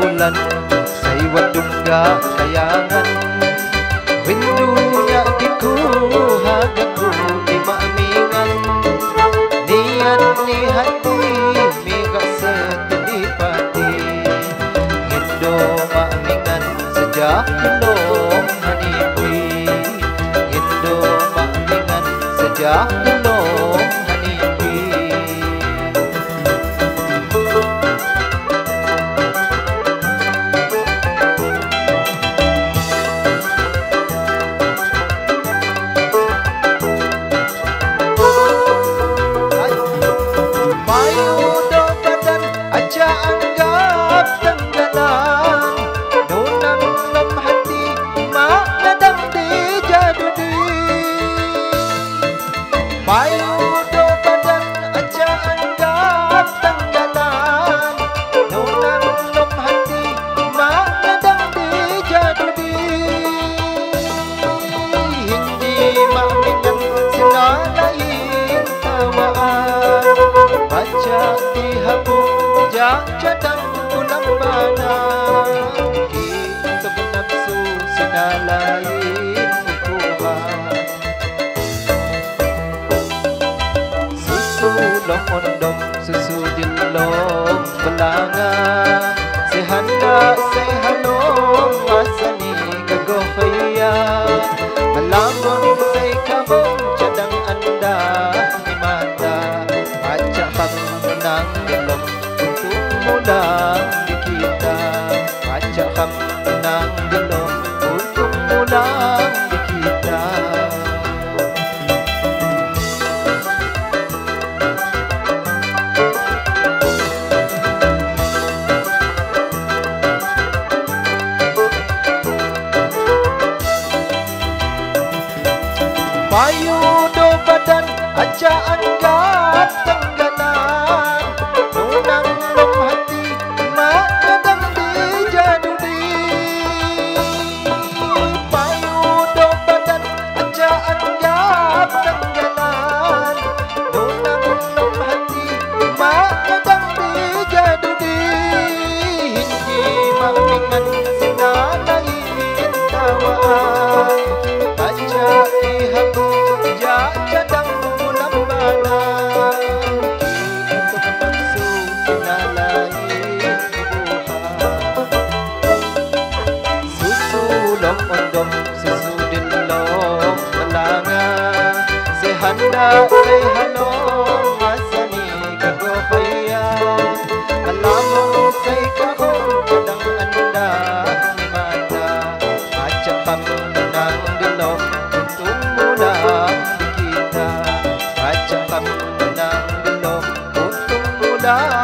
bulan sa iwadungga kayangan. Windunya gikuha gaku di maamingan. Niyan ni hati miga setelipati. Indo maamingan sejak belum hanipi. Indo maamingan sejak belum hanipi. Aja anggap tenggelam nunang lem hati mak nadang di jadudi. Payu do badan aja anggap tenggelam nunang lem hati mak nadang di jadudi. Hindi maamingan sila lain tawaan baca di habung jak cadang ulang badan. Kita bernafsu sinalain ukuhan. Susu long ondom susu dilong belangan. Sehanda sehalong masani gagohaya. Malangon say kabong cadang anda ni mata. Acak pangunang dilong mulang di kita. Baca kamunang belum untung mulang di kita. Payu do badan aja anggap tenggelam nunang lem hati mak kadang di jadudi. Payu do badan aja anggap tenggelam nunang lem hati mak kadang di jadudi. Hindi maamingan sinalain tawaan aja ihabung jak cadang ulang badan. Susu dilong belangan. Sehanda say halong masani gagohaya. Malamong say kahong kadang anda ni mata. Acak pamunang dilong untung mulang di kita. Acak pamunang dilong untung mulang